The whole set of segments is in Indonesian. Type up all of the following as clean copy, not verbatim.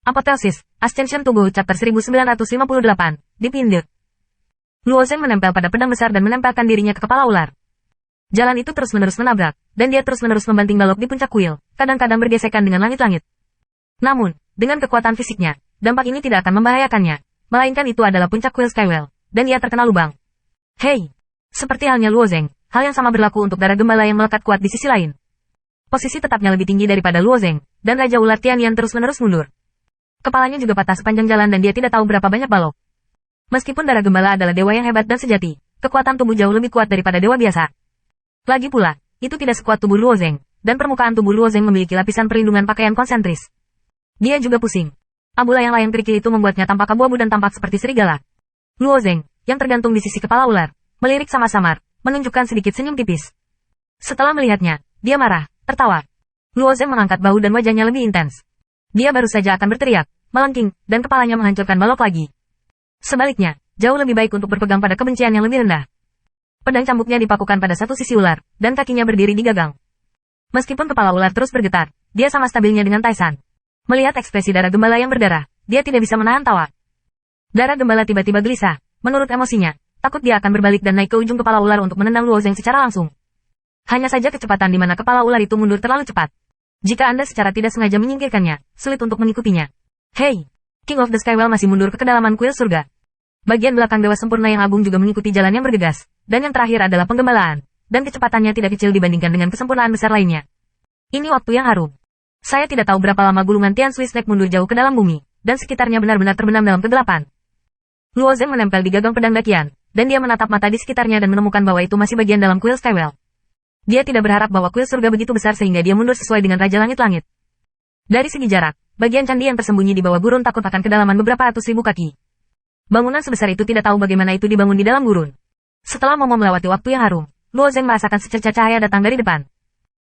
Apoteosis, Ascension Tubuh Chapter 1958, Dipindek. Luo Zeng menempel pada pedang besar dan menempelkan dirinya ke kepala ular. Jalan itu terus-menerus menabrak, dan dia terus-menerus membanting balok di puncak kuil, kadang-kadang bergesekan dengan langit-langit. Namun, dengan kekuatan fisiknya, dampak ini tidak akan membahayakannya, melainkan itu adalah puncak kuil Skywell, dan ia terkena lubang. Hei! Seperti halnya Luo Zeng, hal yang sama berlaku untuk darah gembala yang melekat kuat di sisi lain. Posisi tetapnya lebih tinggi daripada Luo Zeng, dan Raja Ular Tianyan terus-menerus mundur. Kepalanya juga patah sepanjang jalan dan dia tidak tahu berapa banyak balok. Meskipun darah gembala adalah dewa yang hebat dan sejati, kekuatan tubuh jauh lebih kuat daripada dewa biasa. Lagi pula, itu tidak sekuat tubuh Luo Zeng, dan permukaan tubuh Luo Zeng memiliki lapisan perlindungan pakaian konsentris. Dia juga pusing. Abu layang-layang kerikil itu membuatnya tampak abu-abu dan tampak seperti serigala. Luo Zeng, yang tergantung di sisi kepala ular, melirik samar-samar, menunjukkan sedikit senyum tipis. Setelah melihatnya, dia marah, tertawa. Luo Zeng mengangkat bahu dan wajahnya lebih intens. Dia baru saja akan berteriak, melengking, dan kepalanya menghancurkan balok lagi. Sebaliknya, jauh lebih baik untuk berpegang pada kebencian yang lebih rendah. Pedang cambuknya dipakukan pada satu sisi ular, dan kakinya berdiri di gagang. Meskipun kepala ular terus bergetar, dia sama stabilnya dengan Taisan. Melihat ekspresi darah gembala yang berdarah, dia tidak bisa menahan tawa. Darah gembala tiba-tiba gelisah, menurut emosinya, takut dia akan berbalik dan naik ke ujung kepala ular untuk menendang Luo Zeng secara langsung. Hanya saja kecepatan di mana kepala ular itu mundur terlalu cepat. Jika Anda secara tidak sengaja menyingkirkannya, sulit untuk mengikutinya. Hei! King of the Skywell masih mundur ke kedalaman kuil surga. Bagian belakang Dewa Sempurna yang agung juga mengikuti jalan yang bergegas, dan yang terakhir adalah penggembalaan, dan kecepatannya tidak kecil dibandingkan dengan kesempurnaan besar lainnya. Ini waktu yang harum. Saya tidak tahu berapa lama gulungan Tian Sui Snake mundur jauh ke dalam bumi, dan sekitarnya benar-benar terbenam dalam kegelapan. Luo Zeng menempel di gagang pedang dakian, dan dia menatap mata di sekitarnya dan menemukan bahwa itu masih bagian dalam kuil Skywell. Dia tidak berharap bahwa kuil surga begitu besar sehingga dia mundur sesuai dengan Raja Langit-Langit. Dari segi jarak, bagian candi yang tersembunyi di bawah gurun takut akan kedalaman beberapa ratus ribu kaki. Bangunan sebesar itu tidak tahu bagaimana itu dibangun di dalam gurun. Setelah Momo melewati waktu yang harum, Luo Zeng merasakan secercah cahaya datang dari depan.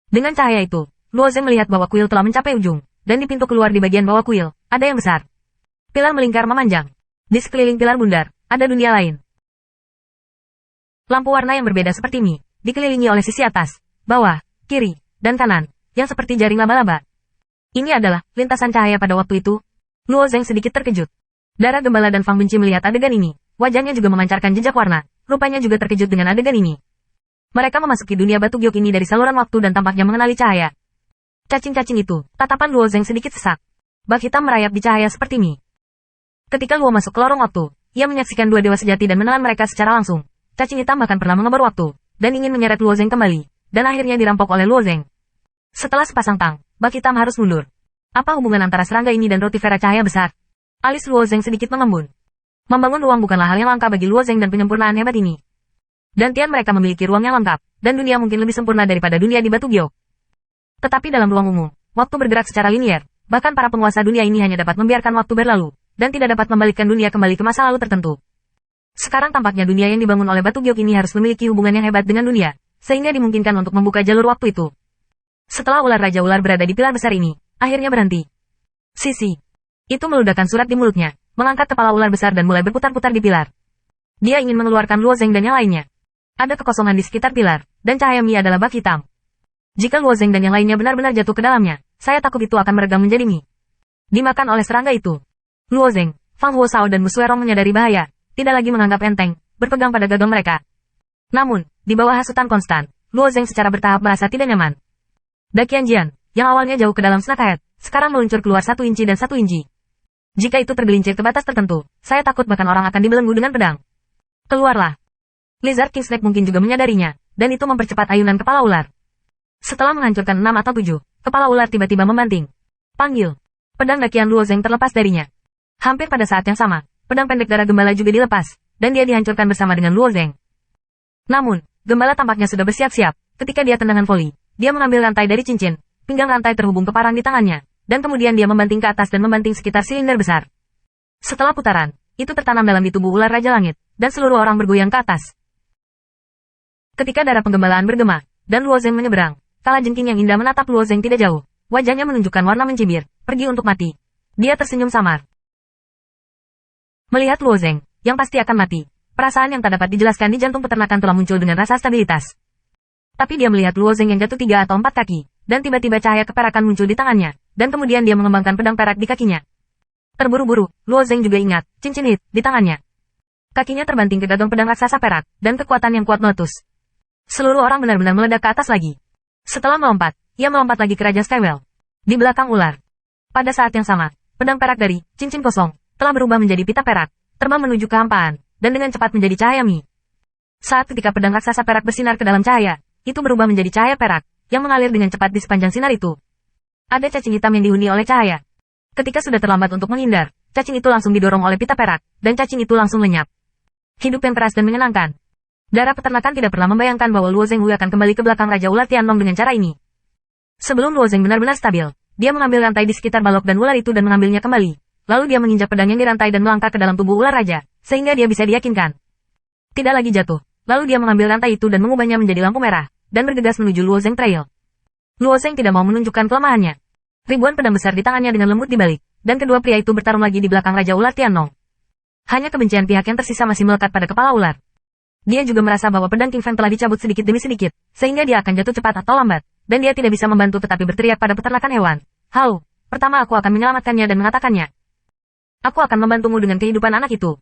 Dengan cahaya itu, Luo Zeng melihat bahwa kuil telah mencapai ujung, dan di pintu keluar di bagian bawah kuil, ada yang besar. Pilar melingkar memanjang. Di sekeliling pilar bundar, ada dunia lain. Lampu warna yang berbeda seperti mie, dikelilingi oleh sisi atas, bawah, kiri, dan kanan, yang seperti jaring laba-laba. Ini adalah lintasan cahaya pada waktu itu. Luo Zeng sedikit terkejut. Darah gembala dan Fang benci melihat adegan ini. Wajahnya juga memancarkan jejak warna. Rupanya juga terkejut dengan adegan ini. Mereka memasuki dunia batu giok ini dari saluran waktu dan tampaknya mengenali cahaya. Cacing-cacing itu, tatapan Luo Zeng sedikit sesak. Bak hitam merayap di cahaya seperti mie. Ketika Luo masuk ke lorong waktu, ia menyaksikan dua dewa sejati dan menelan mereka secara langsung. Cacing hitam bahkan pernah mengebar waktu, dan ingin menyeret Luo Zeng kembali, dan akhirnya dirampok oleh Luo Zeng. Setelah sepasang tang, bak hitam harus mundur. Apa hubungan antara serangga ini dan rotifera cahaya besar? Alis Luo Zeng sedikit mengembun. Membangun ruang bukanlah hal yang langka bagi Luo Zeng dan penyempurnaan hebat ini. Dan tian mereka memiliki ruang yang lengkap, dan dunia mungkin lebih sempurna daripada dunia di batu giok. Tetapi dalam ruang umum, waktu bergerak secara linier, bahkan para penguasa dunia ini hanya dapat membiarkan waktu berlalu, dan tidak dapat membalikkan dunia kembali ke masa lalu tertentu. Sekarang tampaknya dunia yang dibangun oleh batu giok ini harus memiliki hubungan yang hebat dengan dunia, sehingga dimungkinkan untuk membuka jalur waktu itu. Setelah ular Raja Ular berada di pilar besar ini, akhirnya berhenti. Sisi. Itu meludahkan surat di mulutnya, mengangkat kepala ular besar dan mulai berputar-putar di pilar. Dia ingin mengeluarkan Luo Zeng dan yang lainnya. Ada kekosongan di sekitar pilar, dan cahaya mie adalah bak hitam. Jika Luo Zeng dan yang lainnya benar-benar jatuh ke dalamnya, saya takut itu akan meregang menjadi mie. Dimakan oleh serangga itu. Luo Zeng, Fang Huosao dan Mu Suerong menyadari bahaya, tidak lagi menganggap enteng, berpegang pada gagang mereka. Namun, di bawah hasutan konstan, Luo Zeng secara bertahap merasa tidak nyaman. Dakian Jian, yang awalnya jauh ke dalam Snake Head, sekarang meluncur keluar 1 inci dan 1 inci. Jika itu tergelincir ke batas tertentu, saya takut bahkan orang akan dibelenggu dengan pedang. Keluarlah. Lizard King Snake mungkin juga menyadarinya, dan itu mempercepat ayunan kepala ular. Setelah menghancurkan 6 atau 7, kepala ular tiba-tiba membanting. Panggil. Pedang dakian Luo Zeng terlepas darinya. Hampir pada saat yang sama, pedang pendek darah gembala juga dilepas, dan dia dihancurkan bersama dengan Luo Zeng. Namun, gembala tampaknya sudah bersiap-siap, ketika dia tendangan voli, dia mengambil rantai dari cincin, pinggang rantai terhubung ke parang di tangannya, dan kemudian dia membanting ke atas dan membanting sekitar silinder besar. Setelah putaran, itu tertanam dalam di tubuh ular Raja Langit, dan seluruh orang bergoyang ke atas. Ketika darah penggembalaan bergema, dan Luo Zeng menyeberang, kalajengking yang indah menatap Luo Zeng tidak jauh, wajahnya menunjukkan warna mencibir, pergi untuk mati. Dia tersenyum samar. Melihat Luo Zeng, yang pasti akan mati, perasaan yang tak dapat dijelaskan di jantung peternakan telah muncul dengan rasa stabilitas. Tapi dia melihat Luo Zeng yang jatuh 3 atau 4 kaki, dan tiba-tiba cahaya keperakan muncul di tangannya, dan kemudian dia mengembangkan pedang perak di kakinya. Terburu-buru, Luo Zeng juga ingat cincin hit di tangannya. Kakinya terbanting ke gagang pedang raksasa perak, dan kekuatan yang kuat meletus. Seluruh orang benar-benar meledak ke atas lagi. Setelah melompat, ia melompat lagi ke Raja Skywell. Di belakang ular. Pada saat yang sama, pedang perak dari cincin kosong telah berubah menjadi pita perak, terbang menuju kehampaan, dan dengan cepat menjadi cahaya Mi. Saat ketika pedang raksasa perak bersinar ke dalam cahaya, itu berubah menjadi cahaya perak, yang mengalir dengan cepat di sepanjang sinar itu. Ada cacing hitam yang dihuni oleh cahaya. Ketika sudah terlambat untuk menghindar, cacing itu langsung didorong oleh pita perak, dan cacing itu langsung lenyap. Hidup yang keras dan menyenangkan. Darah peternakan tidak pernah membayangkan bahwa Luo Zeng akan kembali ke belakang Raja Ular Tianlong dengan cara ini. Sebelum Luo Zeng benar-benar stabil, dia mengambil rantai di sekitar balok dan ular itu dan mengambilnya kembali. Lalu dia menginjak pedang yang dirantai dan melangkah ke dalam tubuh ular raja, sehingga dia bisa diyakinkan. Tidak lagi jatuh. Lalu dia mengambil rantai itu dan mengubahnya menjadi lampu merah, dan bergegas menuju Luo Zeng Trail. Luo Zeng tidak mau menunjukkan kelemahannya. Ribuan pedang besar di tangannya dengan lembut dibalik, dan kedua pria itu bertarung lagi di belakang Raja Ular Tianlong. Hanya kebencian pihak yang tersisa masih melekat pada kepala ular. Dia juga merasa bahwa pedang King Feng telah dicabut sedikit demi sedikit, sehingga dia akan jatuh cepat atau lambat, dan dia tidak bisa membantu tetapi berteriak pada peternakan hewan. Hau, pertama aku akan menyelamatkannya dan mengatakannya. Aku akan membantumu dengan kehidupan anak itu.